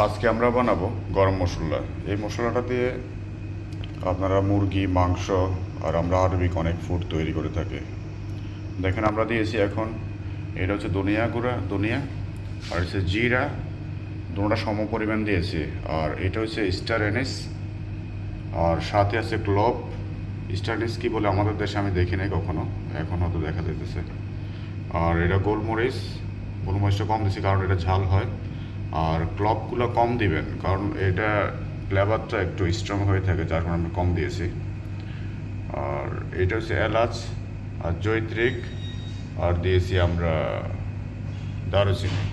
আজকে আমরা বানাবো গরম মশলা। এই মশলাটা দিয়ে আপনারা মুরগি, মাংস আর আমরা আরবিক অনেক ফুড তৈরি করে থাকি। দেখেন আমরা দিয়েছি এখন, এটা হচ্ছে ধনিয়া গুঁড়া, ধনিয়া, আর হচ্ছে জিরা, দুটোটা সম পরিমাণ দিয়েছি। আর এটা হচ্ছে স্টার এনিস, আর সাথে আছে ক্লভ। স্টার এনিস কী বলে আমাদের দেশে আমি দেখি নাই কখনো, এখন হয়তো দেখা যেতেছে। আর এটা গোলমরিচ, গোলমরিচটা কম দিয়েছি কারণ এটা ঝাল হয়। আর ক্লভগুলো কম দিবেন কারণ এটা ফ্লেভারটা একটু স্ট্রং হয়ে থাকে, যার কারণে আমি কম দিয়েছি। আর এটা হচ্ছে এলাচ আর জৈত্রিক, আর দিয়েছি আমরা দারুচিনি।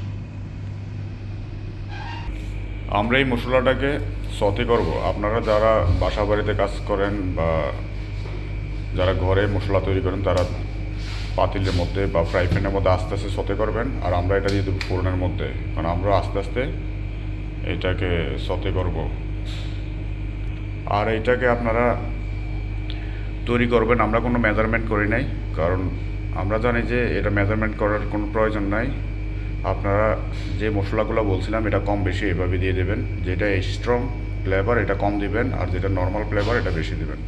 আমরা এই মশলাটাকে সতে করব। আপনারা যারা বাসা বাড়িতে কাজ করেন বা যারা ঘরে মশলা তৈরি করেন তারা পাতিলের মধ্যে বা ফ্রাই প্যানের মধ্যে আস্তে আস্তে সতে করবেন, আর আমরা এটা দিয়ে দেবো ফোড়নের মধ্যে, কারণ আমরা আস্তে আস্তে এটাকে সতে করব। আর এইটাকে আপনারা তৈরি করবেন, আমরা কোনো মেজারমেন্ট করি নাই, কারণ আমরা জানি যে এটা মেজারমেন্ট করার কোনো প্রয়োজন নাই। আপনারা যে মশলাগুলো বলছিলাম এটা কম বেশি এভাবে দিয়ে দেবেন, যেটা স্ট্রং ফ্লেভার এটা কম দিবেন, আর যেটা নর্মাল ফ্লেভার এটা বেশি দিবেন।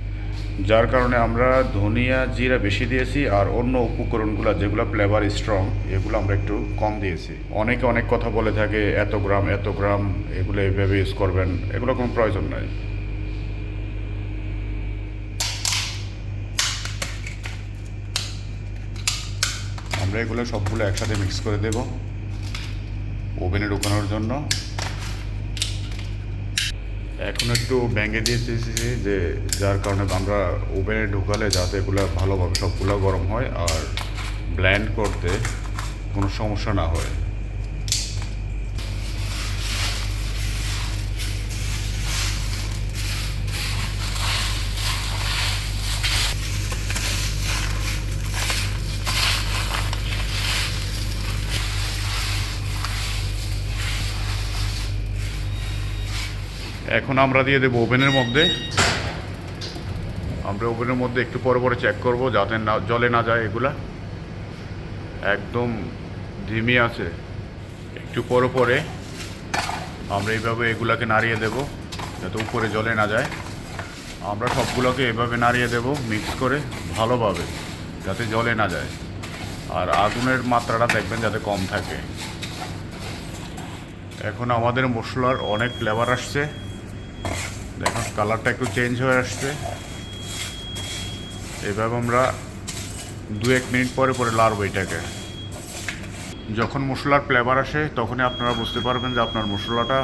যার কারণে আমরা ধনিয়া, জিরা বেশি দিয়েছি, আর অন্য উপকরণগুলো যেগুলো ফ্লেভার স্ট্রং এগুলো আমরা একটু কম দিয়েছি। অনেকে অনেক কথা বলে থাকে, এত গ্রাম এগুলো এইভাবে ইউজ করবেন, এগুলো কোনো প্রয়োজন নাই। আমরা এগুলো সবগুলো একসাথে মিক্স করে দেব ওভেনে ঢুকানোর জন্য। এখন একটু ভেঙে দিয়েছি যে যার কারণে আমরা ওভেনে ঢুকালে যাতে এগুলো ভালোভাবে সবগুলো গরম হয় আর ব্লেন্ড করতে কোনো সমস্যা না হয়। এখন আমরা দিয়ে দেবো ওভেনের মধ্যে। আমরা ওভেনের মধ্যে একটু পরে পরে চেক করব যাতে না জলে না যায়। এগুলা একদম ধিমি আছে, একটু পরে পরে আমরা এইভাবে এগুলাকে নাড়িয়ে দেব যাতে উপরে জলে না যায়। আমরা সবগুলোকে এভাবে নাড়িয়ে দেব মিক্স করে ভালোভাবে, যাতে জলে না যায়। আর আগুনের মাত্রাটা দেখবেন যাতে কম থাকে। এখন আমাদের মশলার অনেক ফ্লেভার আসছে, দেখুন কালারটা একটু চেঞ্জ হয়ে আসছে। এইভাবে আমরা 2-1 মিনিট পরে পরে লাড়ব এটাকে। যখন মশলার ফ্লেভার আসে তখনই আপনারা বুঝতে পারবেন যে আপনার মশলাটা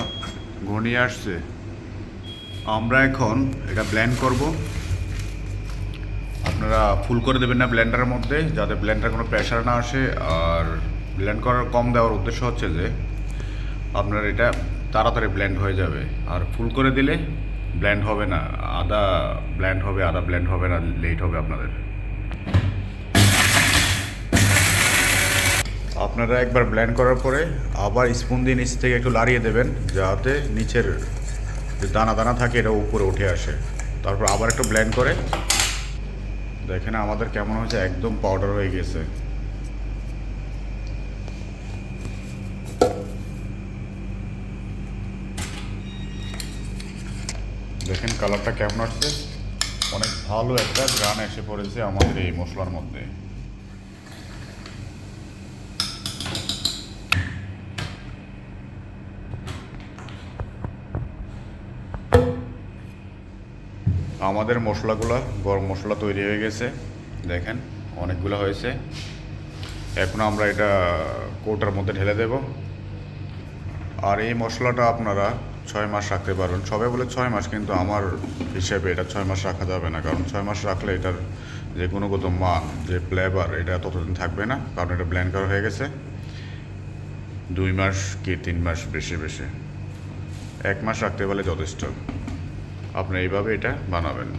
ঘনিয়ে আসছে। আমরা এখন এটা ব্লেন্ড করব। আপনারা ফুল করে দেবেন না ব্লেন্ডারের মধ্যে, যাতে ব্লেন্ডারে কোনো প্রেশার না আসে। আর ব্লেন্ড করার কম দেওয়ার উদ্দেশ্য হচ্ছে যে আপনার এটা তাড়াতাড়ি ব্লেন্ড হয়ে যাবে। আর ফুল করে দিলে ব্লেন্ড হবে না, আদা ব্লেন্ড হবে, আদা ব্লেন্ড হবে না, লেট হবে আপনাদের। আপনারা একবার ব্লেন্ড করার পরে আবার স্পুন দিয়ে নিচ থেকে একটু লাড়িয়ে দেবেন, যাতে নিচের যে দানা দানা থাকে এটা উপরে উঠে আসে। তারপর আবার একটু ব্লেন্ড করে দেখেন আমাদের কেমন হয়েছে, একদম পাউডার হয়ে গেছে। দেখেন কালারটা কেমন আসছে, অনেক ভালো একটা ঘ্রাণ এসে পড়েছে আমাদের এই মশলার মধ্যে। আমাদের মশলাগুলো, গরম মশলা তৈরি হয়ে গেছে, দেখেন অনেকগুলো হয়েছে। এখন আমরা এটা কৌটার মধ্যে ঢেলে দেব। আর এই মশলাটা আপনারা 6 মাস রাখতে পারবেন। সবাই বলে 6 মাস, কিন্তু আমার হিসেবে এটা 6 মাস রাখা যাবে না, কারণ 6 মাস রাখলে এটার যে গুণগত মান, যে ফ্লেভার, এটা ততদিন থাকবে না, কারণ এটা ব্লেন্ড করা হয়ে গেছে। 2 মাস কি 3 মাস, বেশি 1 মাস রাখতে পারলে যথেষ্ট। আপনি এইভাবে এটা বানাবেন।